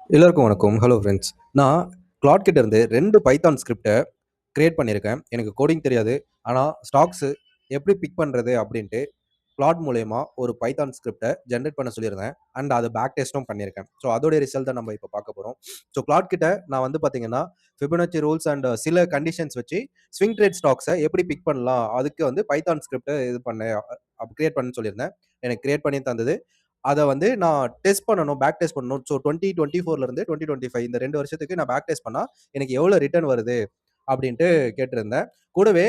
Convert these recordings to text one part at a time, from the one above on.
எல்லாருக்கும் வணக்கம். Hello friends. நான் கிளாட் கிட்ட இருந்து 2 பைத்தான் ஸ்கிரிப்ட்ட கிரியேட் பண்ணியிருக்கேன். எனக்கு கோடிங் தெரியாது. ஆனா ஸ்டாக்ஸு எப்படி பிக் பண்றது அப்படின்ட்டு கிளாட் மூலியமா ஒரு பைத்தான் ஸ்கிரிப்ட்ட ஜெனரேட் பண்ண சொல்லியிருந்தேன். அண்ட் அத பேக் டெஸ்ட்டும் பண்ணியிருக்கேன். ஸோ அதோடைய ரிசல்ட் தான் நம்ம இப்ப பார்க்க போறோம். ஸோ கிளாட் கிட்ட நான் வந்து பார்த்தீங்கன்னா, ஃபிபொனாச்சி ரூல்ஸ் அண்ட் சில கண்டிஷன்ஸ் வச்சு ஸ்விங் ட்ரேட் ஸ்டாக்ஸ எப்படி பிக் பண்ணலாம்? அதுக்கு வந்து பைத்தான் ஸ்கிரிப்ட்ட இது பண்ண கிரியேட் பண்ண சொல்லியிருந்தேன். எனக்கு கிரியேட் பண்ணி தந்தது. அத வந்து நான் டெஸ்ட் பண்ணணும். பேக் டெஸ்ட் பண்ணணும். ஸோ 2024ல இருந்து 2025 இந்த 2 வருஷத்துக்கு நான் பேக் டெஸ்ட் பண்ணா, எனக்கு எவ்வளோ ரிட்டர்ன் வருது? அப்டின்ட்டு கேட்டிருந்தேன். கூடவே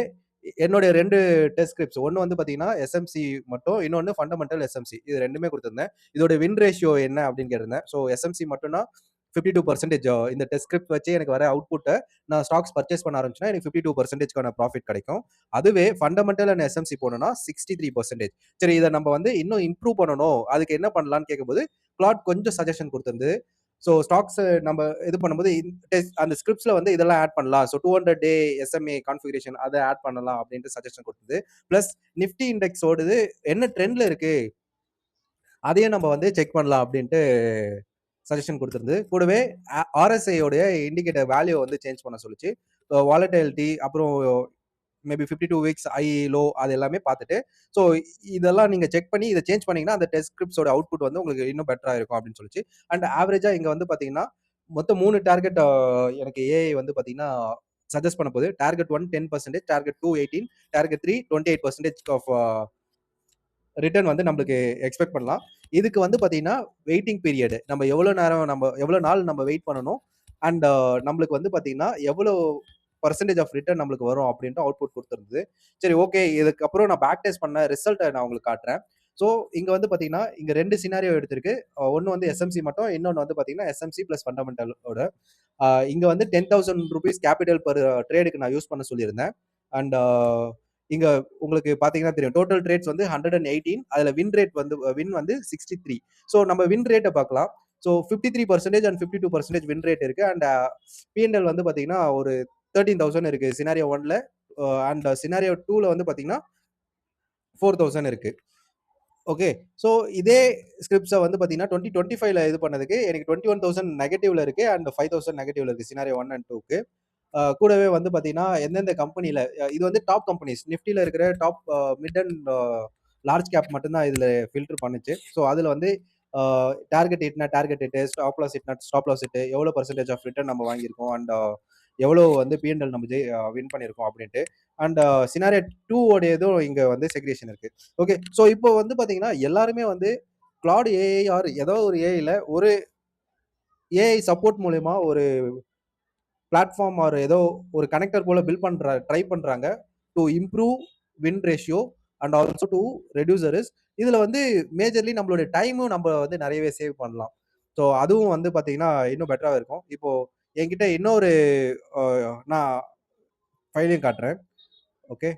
என்னுடைய 2 டெஸ்ட் ஸ்கிரிப்ட்ஸ். ஒண்ணு வந்து பார்த்தீங்கன்னா, எஸ்எம்சி மட்டும். இன்னொன்னு ஃபண்டமெண்டல் எஸ்எம்சி. இது 2மே குடுத்திருந்தேன். இதோட வின் ரேஷியோ என்ன அப்டின்னு கேட்டிருந்தேன். ஸோ எஸ்எம்சி மட்டும்னா 52% இந்த டெஸ்ட் ஸ்கிரிப்ட் வச்சு எனக்கு வர அவுட்புட்ட நான் ஸ்டாக்ஸ் பர்ச்சேஸ் பண்ண ஆரம்பிச்சேன்னா, எனக்கு 52%க்கான ப்ராஃபிட் கிடைக்கும். அதுவே ஃபண்டமெண்டல் அண்ட் எஸ்எம்சி போனோம்னா 63%. சரி, இத நம்ம வந்து இன்னும் இம்ப்ரூவ் பண்ணணும். அதுக்கு என்ன பண்ணலாம்னு கேட்கும்போது, கிளாட் கொஞ்சம் சஜஷன் குடுத்திருந்தது. ஸோ ஸ்டாக்ஸ் நம்ம இது பண்ணும்போது அந்த ஸ்கிரிப்ட்ஸ்ல வந்து இதெல்லாம் ஆட் பண்ணலாம். ஸோ 200 டே எஸ்எம்ஏ கான்ஃபிகரேஷன் அத ஆட் பண்ணலாம் அப்டின்ட்டு சஜஷன் குடுத்தது. பிளஸ் நிஃப்டி இண்டெக்ஸ் ஓடுது என்ன ட்ரெண்ட்ல இருக்கு? அதையும் நம்ம வந்து செக் பண்ணலாம் அப்டின்ட்டு சஜஷன் குடுத்திருந்தது. கூடவே ஆர்எஸ்ஐ உடைய இண்டிகேட்டர் வேல்யூ வந்து சேஞ்ச் பண்ண சொல்லுச்சு. வாலட்டிலிட்டி அப்புறம் மேபி 52 வீக்ஸ் ஹை, லோ அது எல்லாமே பார்த்துட்டு, ஸோ இதெல்லாம் நீங்க செக் பண்ணி இத சேஞ்ச் பண்ணீங்கன்னா, அந்த டெஸ்ட் ஸ்கிரிப்ட்ஸோட அவுட்புட் வந்து உங்களுக்கு இன்னும் பெட்டரா இருக்கும் அப்படின்னு சொல்லுச்சு. அண்ட் ஆவரேஜா இங்க வந்து பார்த்தீங்கன்னா, மொத்தம் 3 டார்கெட் எனக்கு ஏஐ வந்து பார்த்தீங்கன்னா, சஜெஸ்ட் பண்ண போகுது. Target 1 10%, target 2 18, target 3 28% of return வந்து நம்மளுக்கு எக்ஸ்பெக்ட் பண்ணலாம். இதுக்கு வந்து பார்த்தீங்கன்னா, வெயிட்டிங் பீரியட் நம்ம எவ்வளோ நாள் நம்ம வெயிட் பண்ணணும். அண்ட் நம்மளுக்கு வந்து பார்த்தீங்கன்னா, எவ்வளோ பெர்சன்டேஜ் ஆஃப் ரிட்டர்ன் நம்மளுக்கு வரும் அப்படின்ட்டு அவுட்புட் குடுத்திருந்தது. சரி, ஓகே. இதுக்கப்புறம் நான் பேக் டெஸ்ட் பண்ண ரிசல்ட்ட நான் உங்களுக்கு காட்டுறேன். ஸோ இங்க வந்து பார்த்தீங்கன்னா, இங்க 2 சினாரியோ எடுத்திருக்கு. ஒண்ணு வந்து எஸ்எம்சி மட்டும். இன்னொன்னு வந்து பார்த்தீங்கன்னா, எஸ்எம்சி பிளஸ் ஃபண்டமெண்டல் ஓட. இங்க வந்து ₹10,000 கேபிட்டல் பெர் ட்ரேடுக்கு நான் யூஸ் பண்ண சொல்லியிருந்தேன். அண்ட் இங்க உங்களுக்கு பார்த்தீங்கன்னா தெரியும். டோட்டல் ட்ரேட்ஸ் வந்து 118. அதுல வின் வந்து 63. ஸோ நம்ம வின் ரேட்ட பார்க்கலாம். ஸோ 53% அண்ட் 52% வின் ரேட் இருக்கு. அண்ட் பி&எல் வந்து பார்த்தீங்கன்னா, ஒரு 13,000 இருக்கு. சினாரியோ 1ல அண்ட் சினாரியோ 2ல வந்து பார்த்தீங்கன்னா, 4,000 இருக்கு. ஓகே. ஸோ இதே ஸ்கிரிப்ட்ஸ வந்து பார்த்தீங்கன்னா, 2025ல இது பண்ணதுக்கு எனக்கு 21,000 நெகட்டிவ்ல இருக்கு. அண்ட் 5,000 நெகட்டிவ்ல இருக்கு. சினாரியோ 1 அண்ட் 2க்கு. கூடவே வந்து பார்த்தீங்கன்னா, எந்தெந்த கம்பெனில இது வந்து டாப் கம்பெனிஸ். நிஃப்டில இருக்கிற top mid and large cap மட்டும் தான் இதுல ஃபில்டர் பண்ணுச்சு. ஸோ அதுல வந்து அ டார்கெட் ஹிட்னா டார்கெட் ஹிட், ஸ்டாப் லாஸ் ஹிட்னா ஸ்டாப் லாஸ் ஹிட், எவ்வளோ பெர்சன்டேஜ் ஆஃப் ரிட்டர்ன் நம்ம வாங்கியிருக்கோம். அண்ட் எவ்வளோ வந்து பி&எல் நம்ம வின் பண்ணியிருக்கோம் அப்படின்ட்டு. அண்ட் சினாரியோ 2 உடையதும் இங்க வந்து செக்ரேஷன் இருக்கு. ஓகே. ஸோ இப்போ வந்து பார்த்தீங்கன்னா, எல்லாருமே வந்து கிளாட் ஏஐ ஆர் ஏதோ ஒரு ஏஐல ஒரு ஏஐ சப்போர்ட் மூலியமா ஒரு பிளாட்ஃபார்ம் ஆர் ஏதோ ஒரு கனெக்டர் போல ட்ரை பண்றாங்க. To improve win ratio and also to reduce risk. இதுல வந்து மேஜர்லி நம்மளுடைய டைமும் நம்ம வந்து நிறையவே சேவ் பண்ணலாம். ஸோ அதுவும் வந்து பார்த்தீங்கன்னா, இன்னும் பெட்டரா இருக்கும். இப்போ என்கிட்ட இன்னொரு நான் ஃபைலையும் காட்டுறேன். ஓகே.